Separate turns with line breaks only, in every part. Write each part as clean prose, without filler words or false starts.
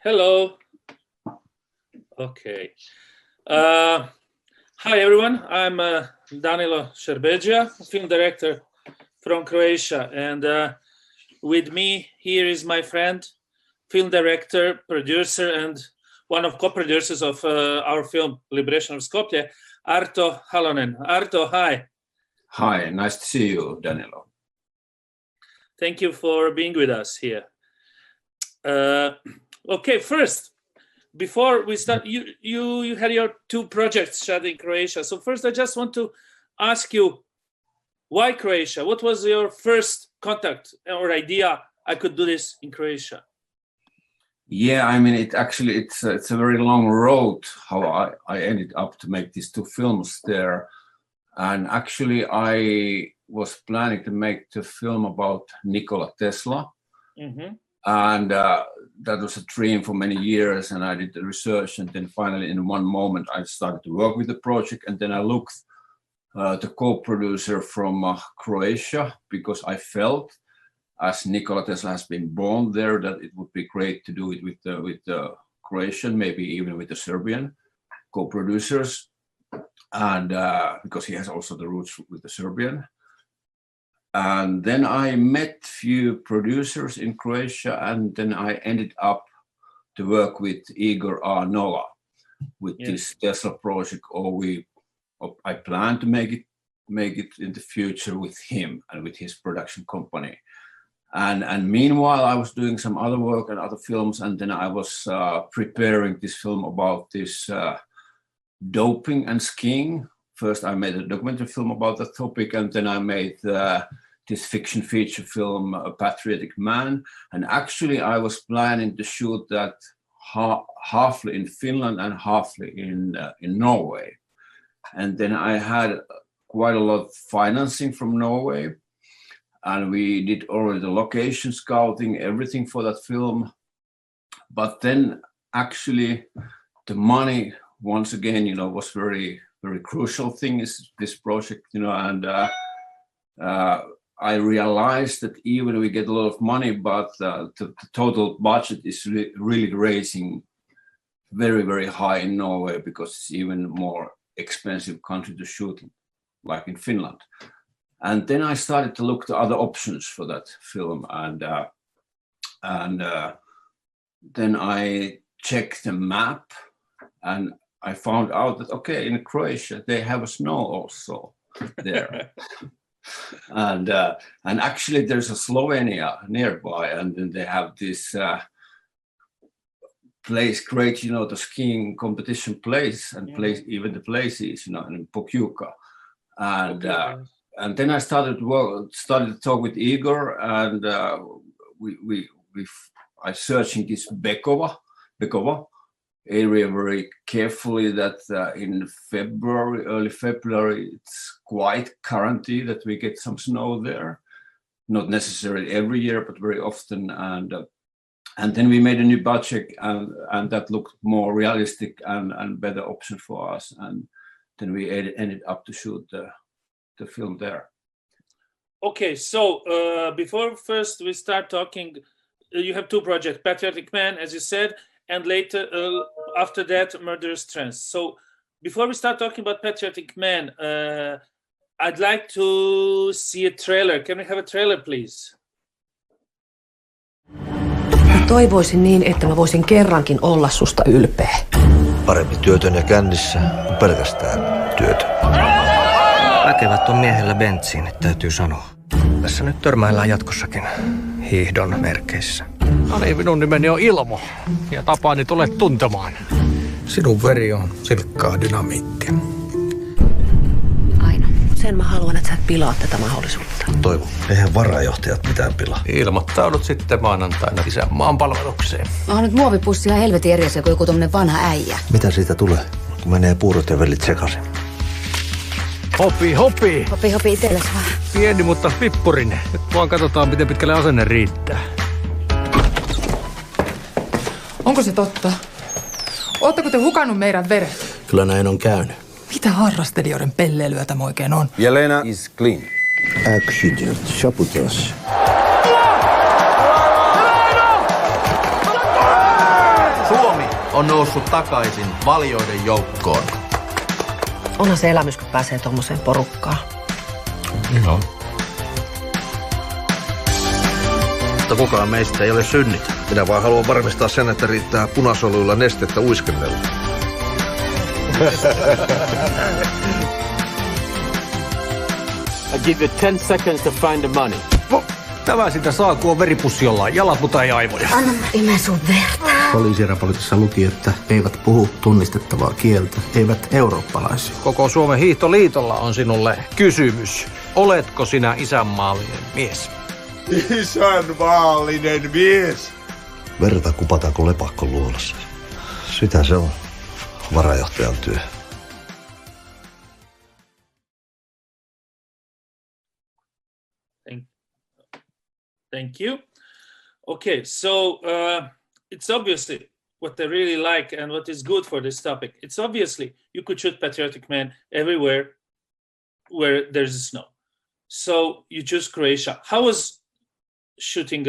Hello. Okay. Hi, everyone. I'm Danilo Šerbeđija, film director from Croatia. And with me here is my friend, film director, producer, and one of co-producers of our film, Liberation of Skopje, Arto Halonen. Arto, hi.
Hi, nice to see you, Danilo.
Thank you for being with us here. Okay, first, before we start, you had your two projects shot in Croatia. So first, I just want to ask you, why Croatia? What was your first contact or idea I could do this in Croatia?
Yeah, I mean, it's a very long road how I ended up to make these two films there. And actually, I was planning to make the film about Nikola Tesla. Mm-hmm. And that was a dream for many years. And I did the research. And then finally, in one moment, I started to work with the project. And then I looked the co-producer from Croatia, because I felt, as Nikola Tesla has been born there, that it would be great to do it with the Croatian, maybe even with the Serbian co-producers. And because he has also the roots with the Serbian. And then I met few producers in Croatia, and then I ended up to work with Igor Arnola with this Tesla project, I plan to make it in the future with him and with his production company. And meanwhile, I was doing some other work and other films, and then I was preparing this film about this doping and skiing. First, I made a documentary film about the topic, and then I made this fiction feature film, Patriotic Man. And actually, I was planning to shoot that halfly in Finland and halfly in Norway. And then I had quite a lot of financing from Norway. And we did already the location scouting, everything for that film. But then actually the money, once again, was very, very crucial thing is this project, and I realized that even we get a lot of money, but the total budget is really raising very, very high in Norway, because it's even more expensive country to shoot like in Finland. And then I started to look to other options for that film, and then I checked the map, and I found out that in Croatia they have a snow also there, and actually there's a Slovenia nearby, and then they have this place, great, the skiing competition place, and even the places, in Pokljuka, and then I started to talk with Igor, and I searching this Bekova area very carefully. That in early February, it's quite guaranteed that we get some snow there. Not necessarily every year, but very often. And then we made a new budget, and that looked more realistic and better option for us. And then we ended up to shoot the film there.
Okay, so before first we start talking, you have two projects, Patriotic Man, as you said, and later, after that, Murderous Trance. So before we start talking about Patriotic Man, I'd like to see a trailer. Can we have a trailer, please?
Toivoisin niin, että mä voisin kerrankin olla susta ylpeä.
Parempi työtön ja kännissä kuin pelkästään työtön.
Väkevät on miehellä bensiini, täytyy sanoa. Tässä nyt törmäillään jatkossakin hiihdon merkeissä.
No niin, minun nimeni on Ilmo ja tapaani tulet tuntemaan.
Sinun veri on silkkaa dynamiittia.
Aina. Sen mä haluan, että sä et pilaa tätä mahdollisuutta.
Toivo, eihän varajohtajat mitään pilaa.
Ilmoittaudut sitten maanantaina isänmaan palvelukseen.
Onhan nyt muovipussia helvetin eri asia kuin joku tommonen vanha äijä.
Mitä siitä tulee, kun menee puurot ja vellit sekaisin?
Hopi.
Hopi itsellesi vaan.
Pieni, mutta pippurinen. Nyt vaan katsotaan, miten pitkälle asenne riittää.
Onko se totta? Ootteko te hukannut meidän veret?
Kyllä näin on käynyt.
Mitä harrastelijoiden pelleilyä tämä oikein on?
Jelena is clean. Accident, sabotage.
on noussut takaisin valioiden joukkoon.
Onhan se elämys, kun pääsee tuommoiseen porukkaan.
Joo.
Mutta kukaan meistä ei ole synnitön. Minä vaan haluan varmistaa sen, että riittää punasoluilla nestettä uiskennella.
I give you 10 seconds to find the money.
Tämä sitä saa, kun on veripussi jollain. Jalat, mutta ei aivoja.
Anna mä imeen sun verta.
Poliisiraportissa luki, että eivät puhu tunnistettavaa kieltä, eivät eurooppalaisia.
Koko Suomen hiihtoliitolla on sinulle kysymys. Oletko sinä isänmaallinen mies?
Isänmaallinen mies!
Verta kupataanko lepakko luolassa? Sitä se on varajohtajan työ.
Thank you. Okay, so it's obviously what I really like and what is good for this topic. It's obviously you could shoot Patriotic Man everywhere where there's snow. So you choose Croatia. How was shooting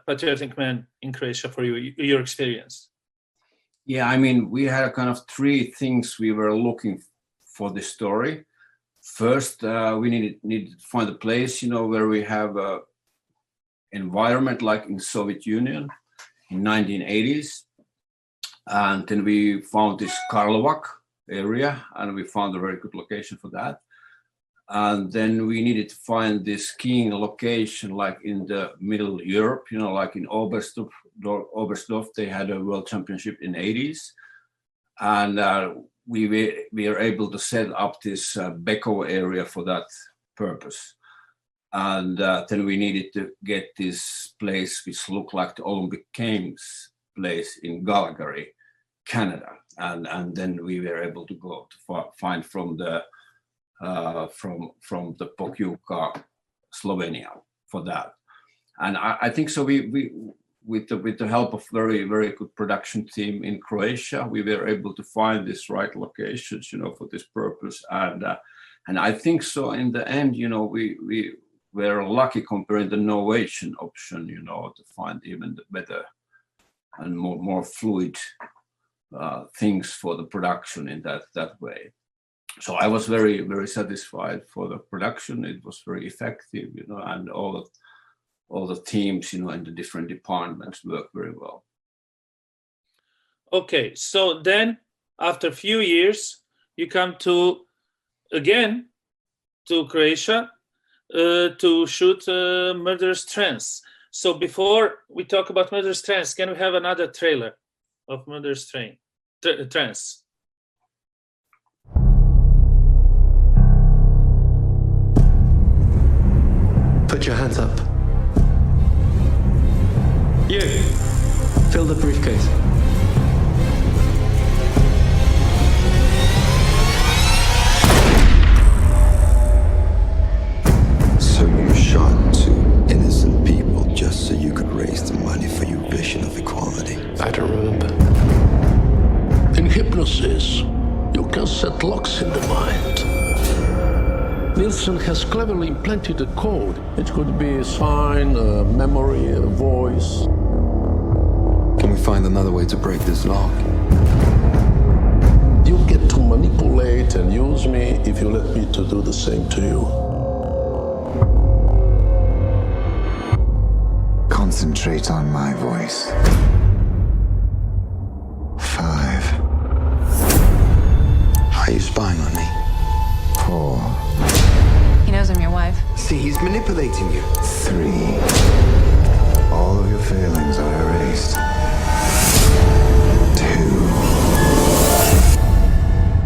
Patriotic Man in Croatia for you, your experience?
Yeah, I mean, we had kind of three things we were looking for the story. First, we needed to find a place, where we have a environment like in Soviet Union in 1980s. And then we found this Karlovac area, and we found a very good location for that. And then we needed to find this skiing location like in the middle Europe, like in Oberstdorf, they had a world championship in 80s. And we were able to set up this Beko area for that purpose. And then we needed to get this place which looked like the Olympic Games place in Calgary, Canada. And then we were able to go to find from the Pokljuka, Slovenia for that. And I think so we with the help of very, very good production team in Croatia, we were able to find this right locations, for this purpose. And I think so in the end, we were lucky comparing the Norwegian option, to find even the better and more fluid things for the production in that way. So I was very, very satisfied for the production. It was very effective, and all the teams, in the different departments worked very well.
Okay, so then after a few years, you come again to Croatia to shoot Murderous Trance. So before we talk about Murderous Trance, can we have another trailer of Murderous Trance?
Put your hands up. You. Fill the briefcase.
So you shot two innocent people just so you could raise the money for your vision of equality.
I don't remember. In hypnosis, you can set locks in the mind. Nielsen has cleverly implanted a code. It could be a sign, a memory, a voice.
Can we find another way to break this lock?
You get to manipulate and use me if you let me to do the same to you.
Concentrate on my voice. 5. Are you spying on me? 4.
He knows I'm your wife.
See, he's manipulating you. 3. All of your failings are erased. 2.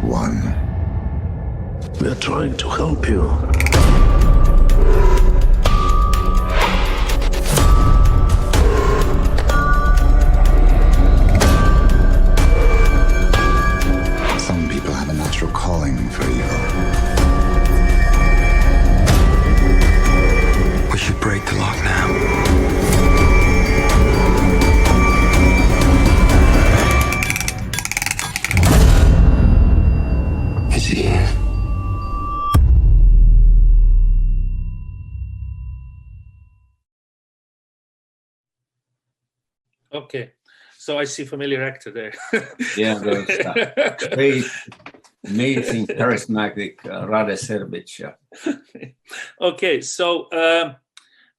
1.
We're trying to help you.
Some people have a natural calling for evil. We should break the lock now. Is he here?
Okay, So I see familiar actor there.
Yeah, there's great, amazing, charismatic Rade Serbic. Yeah.
Okay, so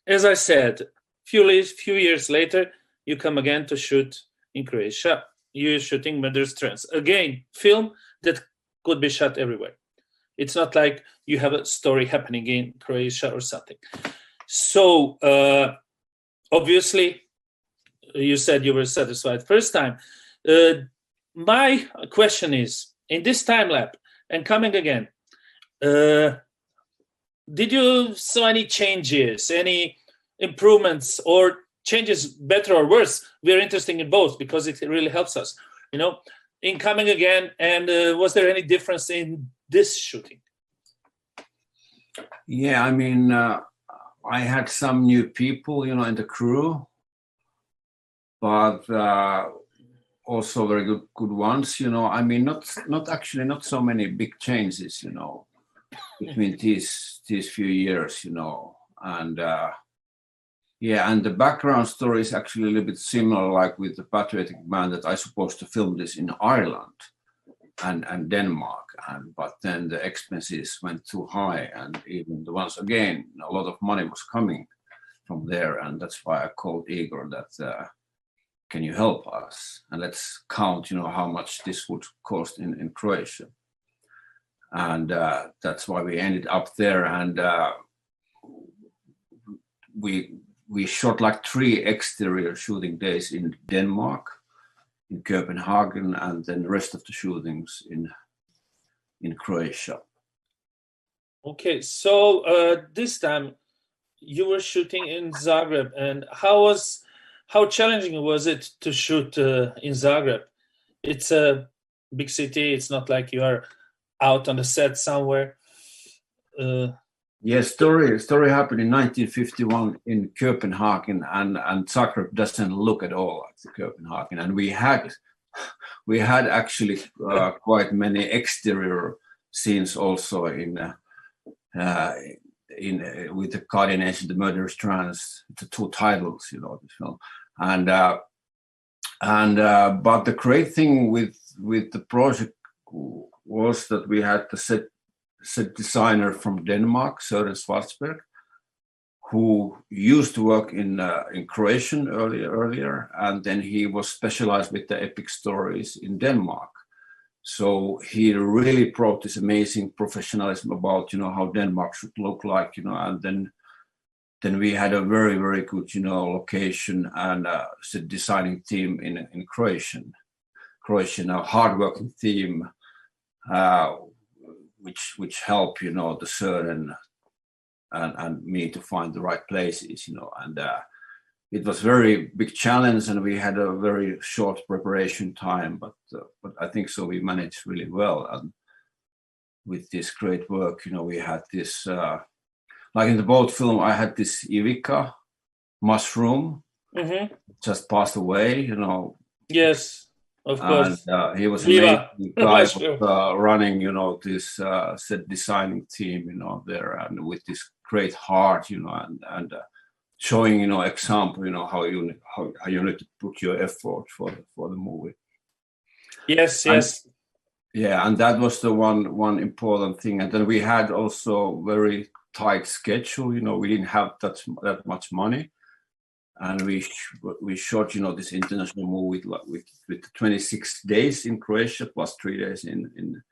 as I said, few years later, you come again to shoot in Croatia. You're shooting Murderous Trance. Again, film that could be shot everywhere. It's not like you have a story happening in Croatia or something. So obviously, you said you were satisfied first time. My question is, in this time lap and coming again, did you saw any changes, any improvements, or changes better or worse? We're interested in both because it really helps us, in coming again. And was there any difference in this shooting?
Yeah, I mean, I had some new people, in the crew, but also very good ones, I mean, not so many big changes, between these few years, and and the background story is actually a little bit similar, like with the Patriotic Man, that I supposed to film this in Ireland and Denmark, but then the expenses went too high, and even once again a lot of money was coming from there, and that's why I called Igor that can you help us and let's count how much this would cost in Croatia, and that's why we ended up there, and we shot like 3 exterior shooting days in Denmark, in Copenhagen, and then the rest of the shootings in Croatia.
Okay, so this time you were shooting in Zagreb, and how challenging was it to shoot in Zagreb? It's a big city. It's not like you are out on the set somewhere.
Yes, story happened in 1951 in Copenhagen, and Zagreb doesn't look at all like the Copenhagen, and we had actually quite many exterior scenes also in with the coordination, the Murderous Trance, the 2 titles, the film, but the great thing with the project was that we had the set designer from Denmark, Søren Schwarzberg, who used to work in Croatian earlier, and then he was specialized with the epic stories in Denmark. So he really brought this amazing professionalism about how Denmark should look like, and then we had a very, very good location and set designing team in Croatian, a hardworking team, which help the Søren and me to find the right places, and it was very big challenge, and we had a very short preparation time, but I think so we managed really well, and with this great work, we had this like in the boat film, I had this Ivica mushroom just passed away,
Yes. Of course.
And he was a guy running, this set designing team, there, and with this great heart, and showing, example, how you need to put your effort for the movie.
Yes.
And that was the one important thing. And then we had also very tight schedule. We didn't have that much money. And we shot, this international movie with 26 days in Croatia plus 3 days in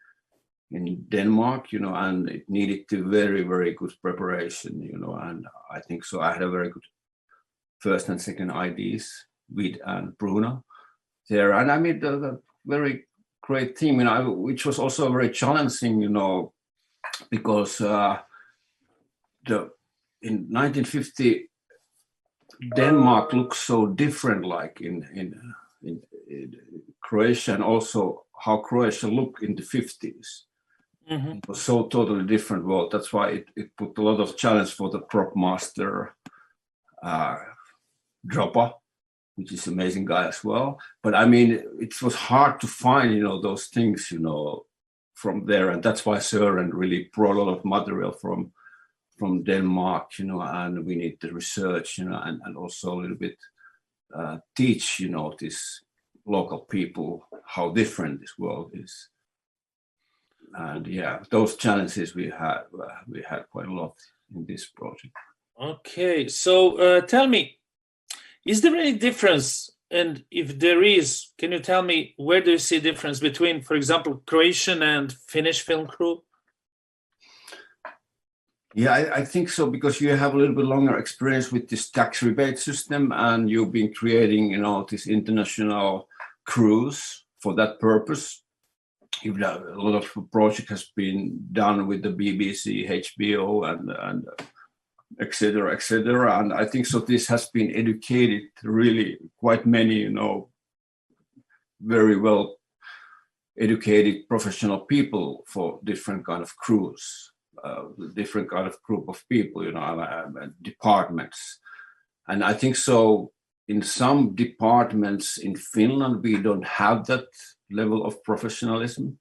Denmark, and it needed to very, very good preparation, and I think so. I had a very good first and second IDs with and Bruno there, and I made a very great team, which was also very challenging, because in 1950. Denmark looks so different, like in Croatia, and also how Croatia looked in the 50s. Mm-hmm. It was so totally different world. That's why it put a lot of challenge for the prop master, Dropa, which is an amazing guy as well. But I mean, it was hard to find, those things, from there, and that's why Søren really brought a lot of material from Denmark, and we need the research, and also a little bit teach, this local people how different this world is. And yeah, those challenges we had quite a lot in this project.
Okay, so tell me, is there any difference? And if there is, can you tell me where do you see difference between, for example, Croatian and Finnish film crew?
Yeah, I think so, because you have a little bit longer experience with this tax rebate system, and you've been creating, these international crews for that purpose. A lot of project has been done with the BBC, HBO, and et cetera, and I think so. This has been educated really quite many, very well educated professional people for different kind of crews, different kind of group of people, departments, and I think so. In some departments in Finland, we don't have that level of professionalism.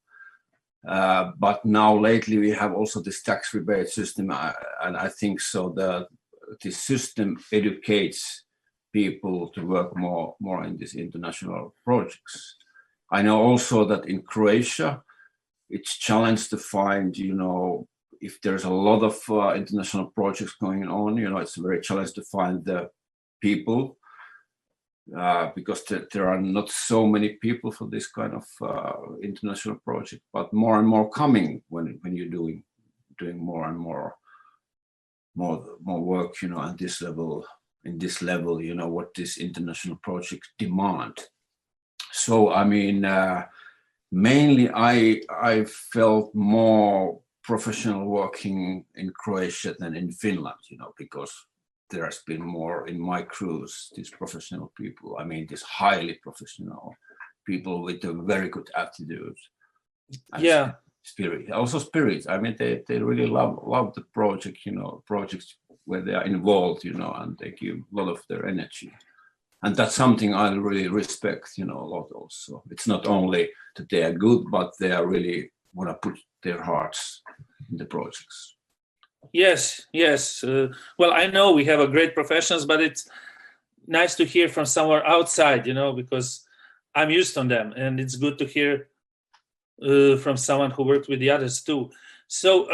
But now lately we have also this tax rebate system, and I think so that this system educates people to work more in these international projects. I know also that in Croatia, it's challenged to find, if there's a lot of international projects going on, it's very challenged to find the people. Because there are not so many people for this kind of international project, but more and more coming when you're doing more and more work, at this level, what this international project demand. So I mean, mainly I felt more professional working in Croatia than in Finland, because there has been more in my crews, these professional people. I mean, these highly professional people with a very good attitude.
Yeah.
Spirit. Also spirit. I mean, they really love the project, projects where they are involved, and they give a lot of their energy. And that's something I really respect, a lot also. It's not only that they are good, but they are really want to put their hearts in the projects.
Yes. Well, I know we have a great professionals, but it's nice to hear from somewhere outside, because I'm used on them, and it's good to hear from someone who worked with the others too. So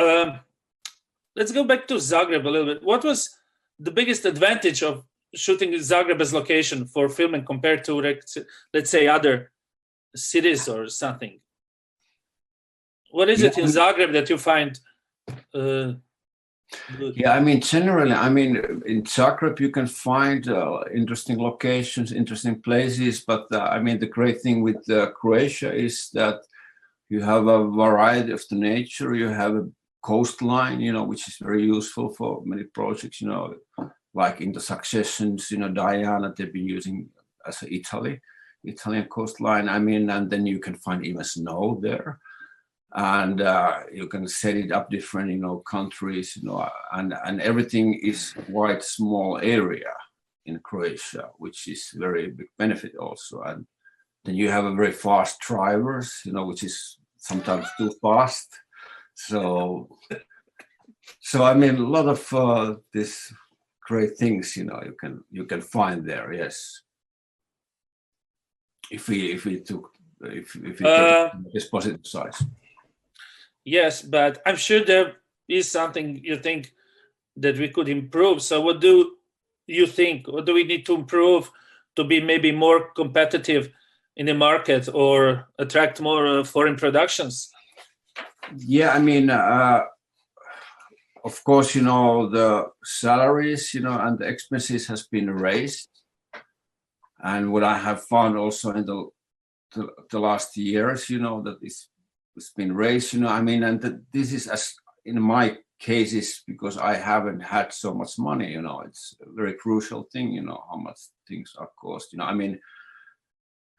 let's go back to Zagreb a little bit. What was the biggest advantage of shooting Zagreb as location for filming compared to, let's say, other cities or something? What is it in Zagreb that you find good?
Yeah, I mean, generally, in Zagreb you can find interesting locations, interesting places, but I mean, the great thing with Croatia is that you have a variety of the nature. You have a coastline, which is very useful for many projects, like in the Successions, Diana, they've been using as an Italian coastline. I mean, and then you can find even snow there. And you can set it up different, countries, and everything is quite small area in Croatia, which is very big benefit also. And then you have a very fast drivers, which is sometimes too fast. So I mean, a lot of these great things, you can find there. Yes, if we take this positive side.
Yes, but I'm sure there is something you think that we could improve. So what do you think? What do we need to improve to be maybe more competitive in the market or attract more foreign productions?
Yeah, I mean, of course, the salaries, and the expenses has been raised. And what I have found also in the last years, that it's been raised, and this is, as in my cases, because I haven't had so much money, it's a very crucial thing, how much things are cost,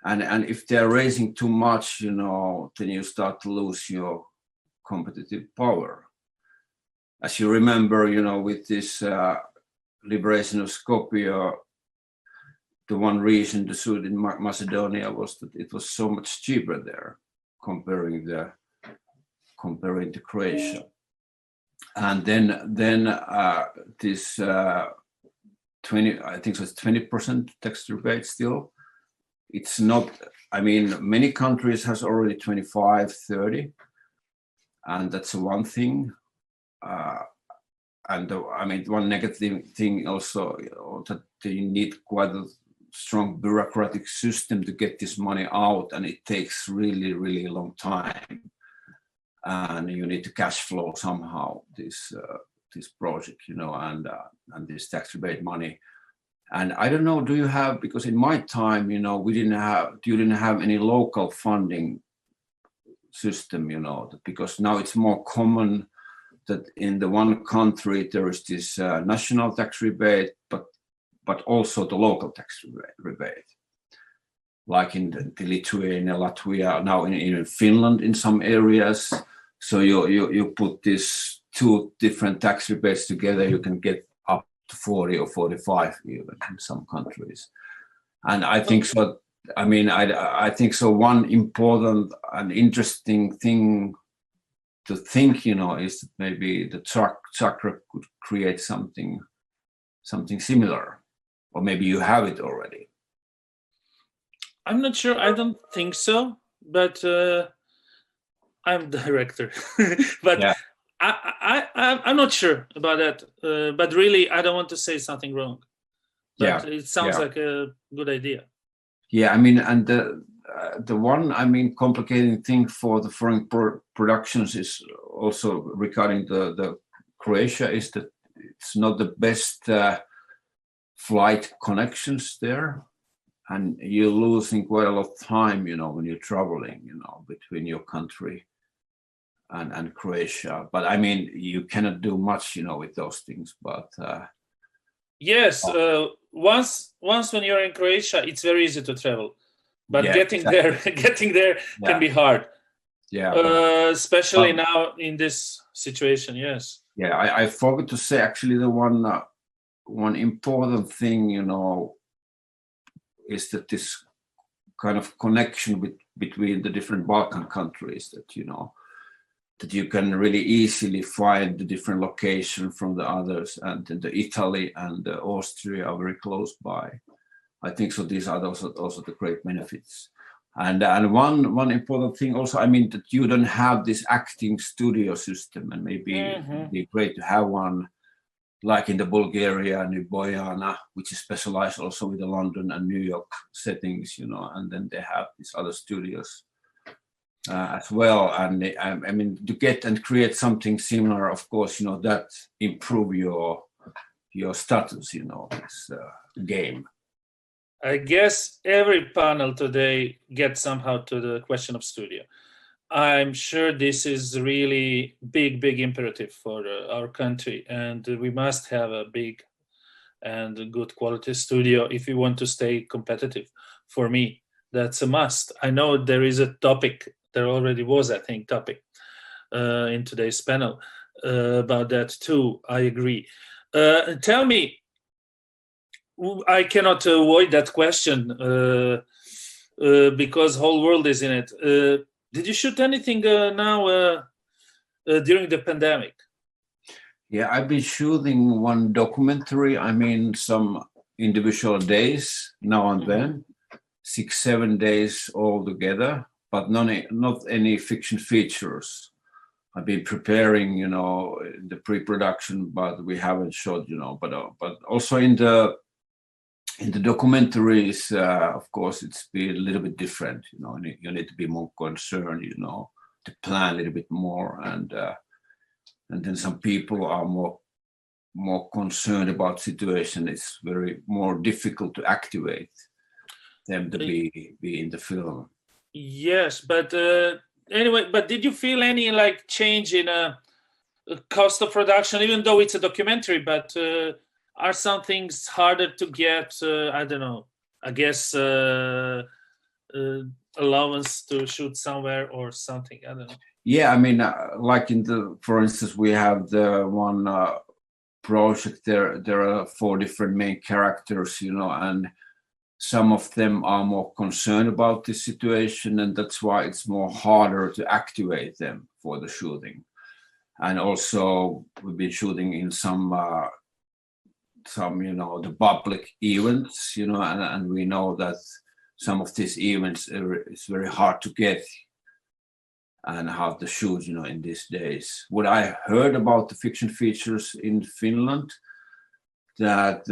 and if they're raising too much, then you start to lose your competitive power. As you remember, with this liberation of Skopje, the one reason to shoot in Macedonia was that it was so much cheaper there, comparing to Croatia. And then this 20% tax rebate still, it's not, I mean, many countries has already 25, 30, and that's one thing. And I mean, one negative thing also, that you need quite a strong bureaucratic system to get this money out, and it takes really, really long time. And you need to cash flow somehow this project, and this tax rebate money. And I don't know, do you have, because in my time, you didn't have any local funding system, because now it's more common that in the one country there is this national tax rebate, but also the local tax rebate, like in the Lithuania, Latvia, now in Finland in some areas. So you put these two different tax rebates together, you can get up to 40 or 45 even in some countries. And I think so. I mean, I think so. One important and interesting thing to think, is that maybe the Zagreb could create something similar, or maybe you have it already.
I'm not sure. I don't think so, but I'm director. But yeah. I'm not sure about that. But really, I don't want to say something wrong. But it sounds like a good idea.
Yeah, I mean, and the one, I mean, complicating thing for the foreign productions is also regarding the Croatia is that it's not the best flight connections there, and you're losing quite a lot of time, when you're traveling, between your country and Croatia. But I mean, you cannot do much, with those things. But
yes, once when you're in Croatia, it's very easy to travel. But getting there can be hard.
Yeah.
Especially now in this situation. Yes.
Yeah, I forgot to say actually the one important thing, is that this kind of connection between the different Balkan countries, that that you can really easily find the different location from the others, and the Italy and Austria are very close by. I think so. These are also the great benefits. And one important thing also, I mean, that you don't have this acting studio system, and maybe it'd be great to have one like in the Bulgaria, Ljubljana, which is specialized also with the London and New York settings, and then they have these other studios as well. And I mean, to get and create something similar, of course, that improve your status, this game.
I guess every panel today gets somehow to the question of studio. I'm sure this is really big imperative for our country, and we must have a big and good quality studio if we want to stay competitive. For me, that's a must. I know there is a topic, there already was, I think, topic in today's panel about that too. I agree. Tell me, I cannot avoid that question because whole world is in it. Did you shoot anything now during the pandemic?
Yeah, I've been shooting one documentary. I mean, some individual days now and then, 6-7 days all together, but not any fiction features. I've been preparing, the pre-production, but we haven't shot, but also in the documentaries, of course, it's been a little bit different. You need to be more concerned, to plan a little bit more, and then some people are more concerned about situation. It's very more difficult to activate them to be in the film.
Yes, but anyway, but did you feel any change in cost of production, even though it's a documentary? But are some things harder to get? I don't know. I guess allowance to shoot somewhere or something. I don't know.
Yeah, I mean, like for instance, we have the one project. There are 4 different main characters, and some of them are more concerned about this situation, and that's why it's more harder to activate them for the shooting. And also, we've been shooting in some the public events, and we know that some of these events, it's very hard to get and how to shoot, in these days. What I heard about the fiction features in Finland, that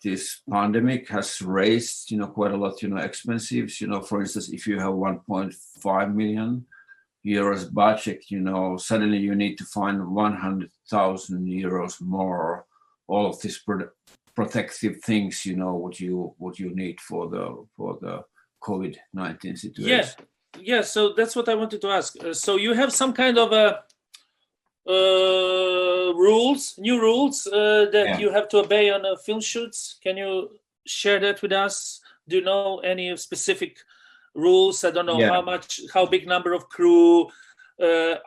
this pandemic has raised, quite a lot, expenses. For instance, if you have 1.5 million euros budget, suddenly you need to find 100,000 euros more. All of these protective things, what you need for the COVID-19 situation.
Yeah. So that's what I wanted to ask. So you have some kind of new rules that you have to obey on film shoots. Can you share that with us? Do you know any specific rules? I don't know how big number of crew,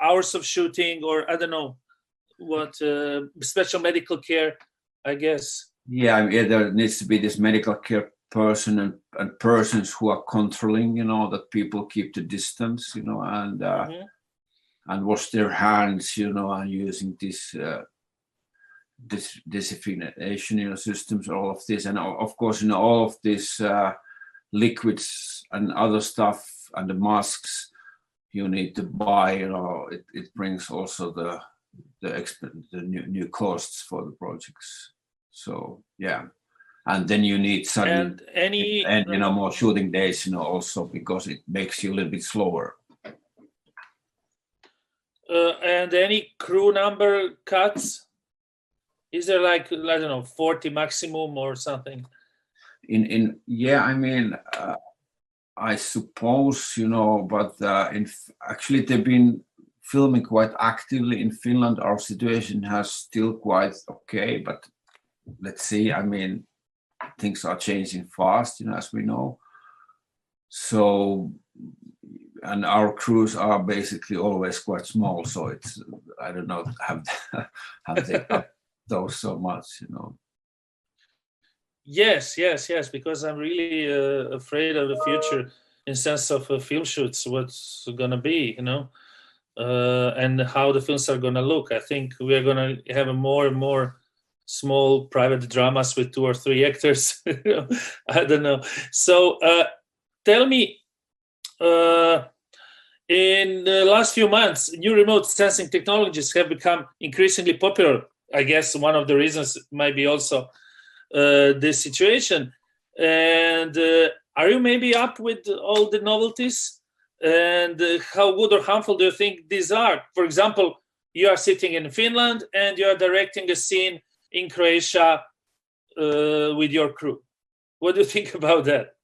hours of shooting, or I don't know what special medical care, I guess.
Yeah, there needs to be this medical care person and persons who are controlling, that people keep the distance, and wash their hands, and using this disinfection systems, all of this, and of course, all of these liquids and other stuff and the masks you need to buy. It brings also the new costs for the projects. So yeah, and then you need more shooting days, also because it makes you a little bit slower.
And any crew number cuts? Is there I don't know, 40 maximum or something?
I suppose, but actually they've been filming quite actively in Finland. Our situation has still quite okay, but let's see. Things are changing fast, as we know. So, and our crews are basically always quite small, so it's, I don't know, have they cut those so much,
Yes, because I'm really afraid of the future in sense of film shoots, what's gonna be, and how the films are gonna look. I think we are gonna have more and more small private dramas with 2 or 3 actors. I don't know. So tell me, in the last few months, new remote sensing technologies have become increasingly popular. I guess one of the reasons might be also this situation. And are you maybe up with all the novelties? And how good or harmful do you think these are? For example, you are sitting in Finland and you are directing a scene in Croatia with your crew. What do you think about that?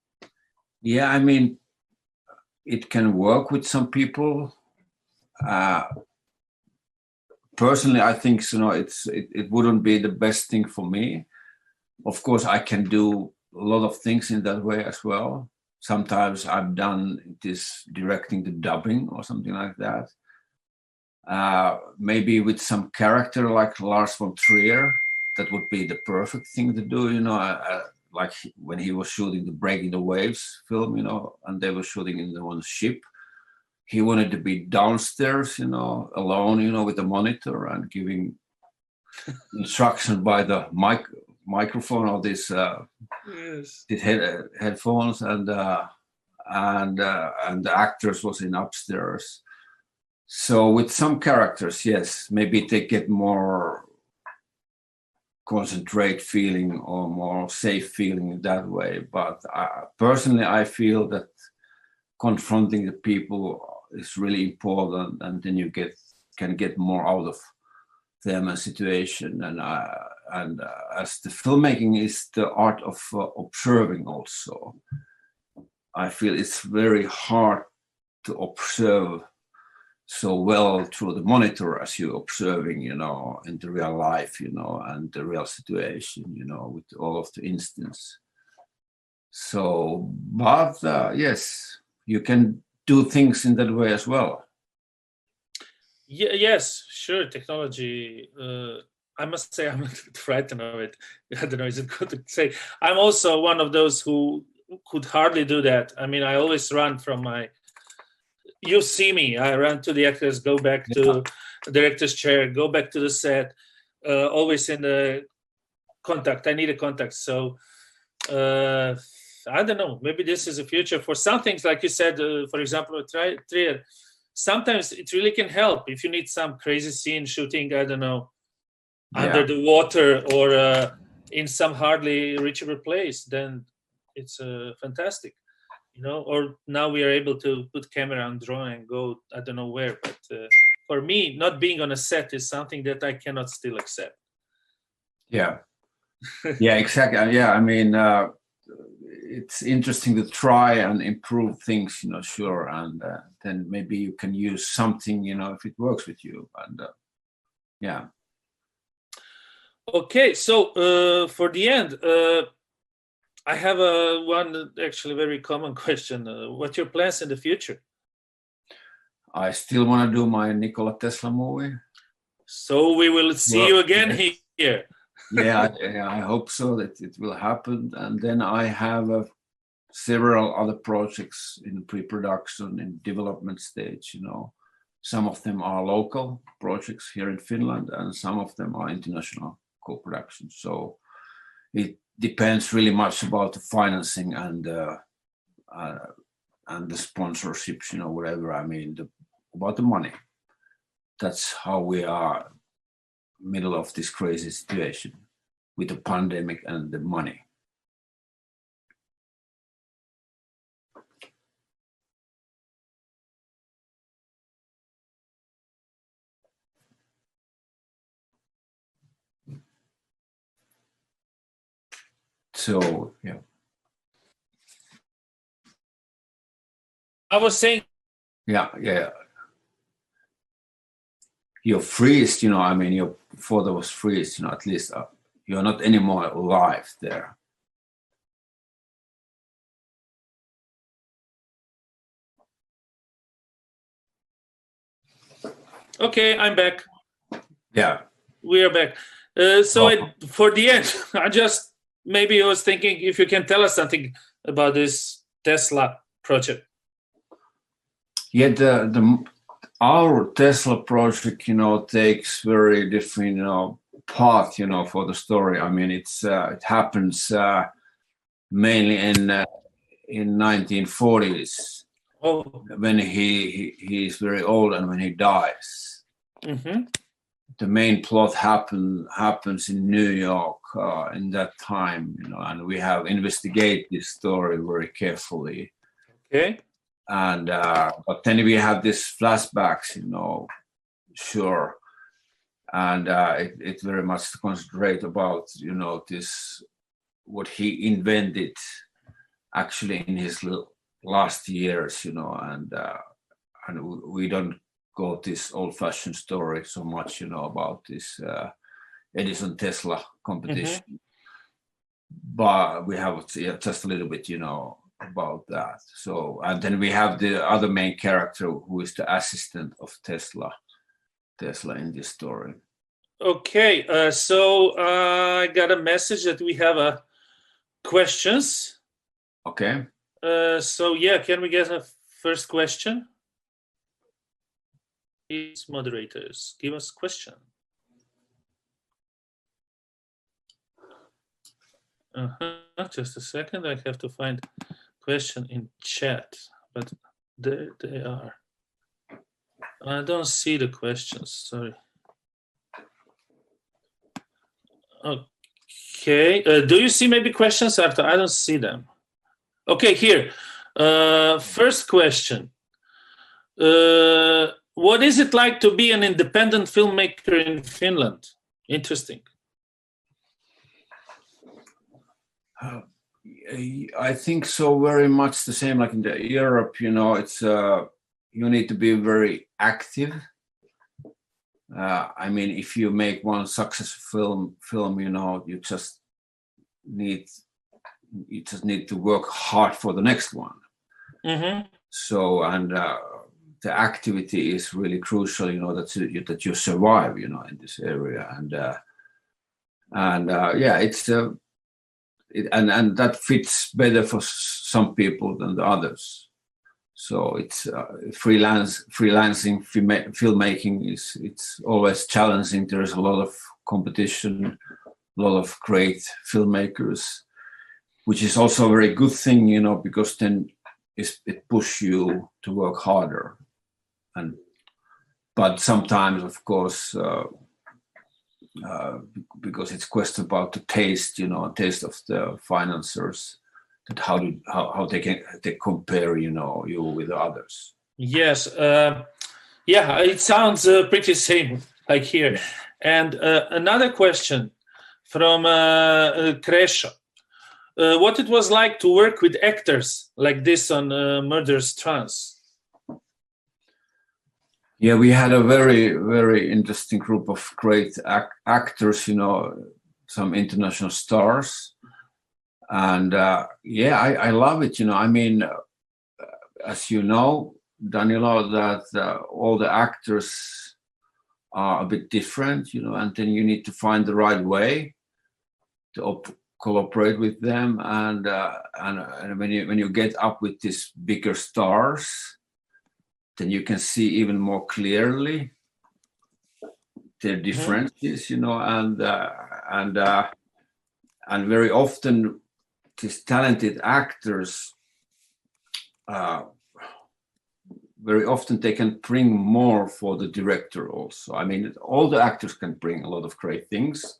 Yeah, it can work with some people. Personally, I think it wouldn't be the best thing for me. Of course, I can do a lot of things in that way as well. Sometimes I've done this directing the dubbing or something like that. Maybe with some character like Lars von Trier, that would be the perfect thing to do, like when he was shooting the Breaking the Waves film, and they were shooting in the one ship. He wanted to be downstairs, alone, with the monitor and giving instruction by the microphone or these headphones, and the actors was in upstairs. So with some characters, yes, maybe they get more concentrate feeling or more safe feeling that way. But personally, I feel that confronting the people is really important, and then you can get more out of them and situation. And as the filmmaking is the art of observing also, I feel it's very hard to observe so well through the monitor as you're observing, in the real life, and the real situation, with all of the instances. So, but yes, you can do things in that way as well.
Yes, sure. Technology. I must say I'm a little bit frightened of it. I don't know, is it good to say? I'm also one of those who could hardly do that. I always run from my... You see me, I run to the actors, go back to the director's chair, go back to the set, always in the contact. I need a contact. So I don't know. Maybe this is a future for some things, like you said. For example, Trier. Sometimes it really can help if you need some crazy scene shooting. I don't know, under the water or in some hardly reachable place. Then it's fantastic, you know. Or now we are able to put camera on drone and go I don't know where. But for me, not being on a set is something that I cannot still accept.
Yeah. Yeah, exactly. Yeah, I mean, it's interesting to try and improve things, you know, sure. And then maybe you can use something, you know, if it works with you. And yeah.
Okay, so for the end, I have one actually very common question. What's your plans in the future?
I still want to do my Nikola Tesla movie.
So we will see you again here.
Yeah, I hope so that it will happen. And then I have several other projects in pre-production, in development stage, you know. Some of them are local projects here in Finland, and some of them are international co-production. So it depends really much about the financing and the sponsorships, you know, whatever. I mean, about the money. That's how we are middle of this crazy situation with the pandemic and the money. So, yeah.
I was saying.
Yeah. You're freezed, you know, I mean, your father was freezed, you know, at least you're not anymore alive there.
Okay, I'm back.
Yeah.
We are back. For the end, I was thinking if you can tell us something about this Tesla project.
Yeah, our Tesla project, you know, takes very different, you know, path, you know, for the story. I mean, it happens mainly in 1940s.
Oh.
When he's very old and when he dies.
Mm-hmm.
The main plot happens in New York in that time, you know, and we have investigated this story very carefully.
Okay.
And but then we have these flashbacks, you know, sure, and it very much concentrate about, you know, this what he invented actually in his last years, you know, and we don't go this old-fashioned story so much, you know, about this Edison Tesla competition, but we have just a little bit, you know, about that. So, and then we have the other main character who is the assistant of Tesla in this story.
Okay, so I got a message that we have questions.
Okay.
So yeah, can we get a first question? Please, moderators, give us question. Just a second, I have to find question in chat, but there they are. I don't see the questions, sorry. Okay, do you see maybe questions, Arto? I don't see them. Okay, here. First question. What is it like to be an independent filmmaker in Finland? Interesting.
I think so, very much the same like in Europe, you know, it's you need to be very active. I mean, if you make one successful film, you know, you just need to work hard for the next one.
Mm-hmm.
So, and the activity is really crucial, you know, that you survive, you know, in this area, and yeah, it's and that fits better for some people than the others. So it's freelancing filmmaking it's always challenging. There's a lot of competition, a lot of great filmmakers, which is also a very good thing, you know, because then it pushes you to work harder. But sometimes, of course, because it's question about the taste, you know, taste of the financiers, that how they compare, you know, you with others.
Yes, yeah, it sounds pretty same like here. And another question from Croatia. What it was like to work with actors like this on Murderous Trance?
Yeah, we had a very, very interesting group of great actors, you know, some international stars. And yeah, I love it, you know. I mean, as you know, Danilo, that all the actors are a bit different, you know, and then you need to find the right way to cooperate with them. And when you get up with these bigger stars, then you can see even more clearly their differences, you know, and very often these talented actors, very often they can bring more for the director also. I mean, all the actors can bring a lot of great things,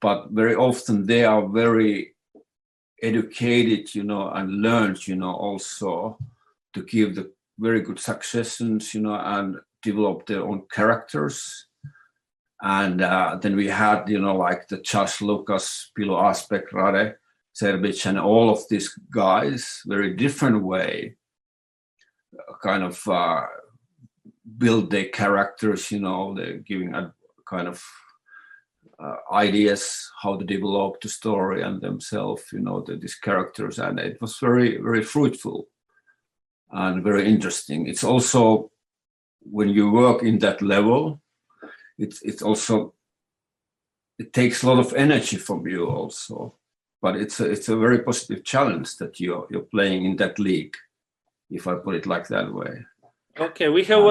but very often they are very educated, you know, and learned, you know, also to give the very good suggestions, you know, and develop their own characters. And then we had, you know, like the Josh Lucas, Pilo Aspek, Rade Serbic, and all of these guys, very different way, kind of build their characters, you know, they're giving a kind of ideas how to develop the story and themselves, you know, these characters. And it was very, very fruitful and very interesting. It's also, when you work in that level, it's also, it takes a lot of energy from you also, but it's a very positive challenge that you're playing in that league, if I put it like that way.
Okay, we have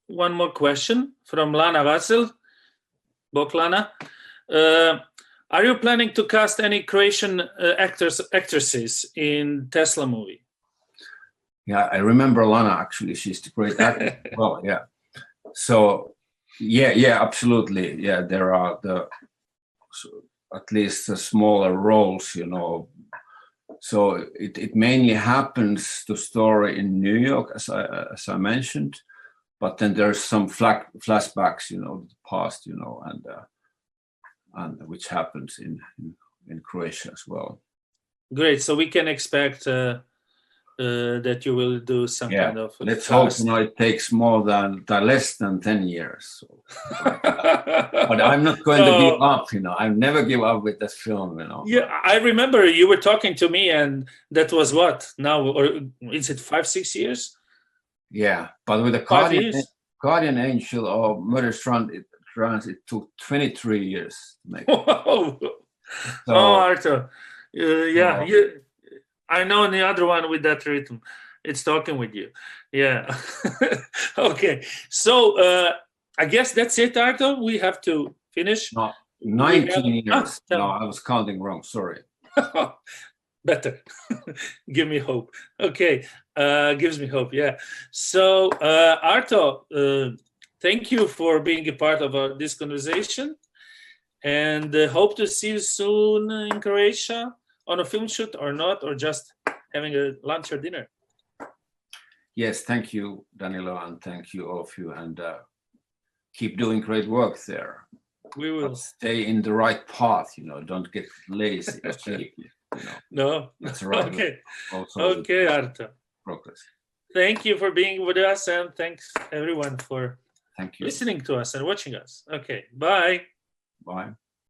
one more question from Lana Vasil, Boklana. Are you planning to cast any Croatian actresses in Tesla movie?
Yeah, I remember Lana, actually. She's the great actor. Well, yeah. So, yeah, absolutely. Yeah, there are at least the smaller roles, you know. So it mainly happens, the story in New York, as I mentioned, but then there's some flashbacks, you know, the past, you know, and which happens in Croatia as well.
Great. So we can expect that you will do some kind of.
Let's hope, you know, it takes less than 10 years. So. But I'm not going to give up, you know. I never give up with that film, you know.
Yeah, I remember you were talking to me, and that was what now, or is it 5-6 years?
Yeah, but with the Guardian Angel or Murderous Trance, it took 23 years to make.
Whoa. So, Arto, yeah, I know the other one with that rhythm. It's talking with you. Yeah. Okay. So I guess that's it, Arto. We have to finish.
No, 19 years. No, I was counting wrong. Sorry.
Better. Give me hope. Okay. Gives me hope. Yeah. So Arto, thank you for being a part of this conversation, and hope to see you soon in Croatia on a film shoot or not, or just having a lunch or dinner.
Yes, thank you, Danilo, and thank you, all of you, and keep doing great work there.
We will.
But stay in the right path, you know, don't get lazy. You know.
No.
That's right.
Okay.
Also,
okay, Arto.
Progress.
Thank you for being with us, and thanks everyone for
listening
to us and watching us. Okay, bye.
Bye.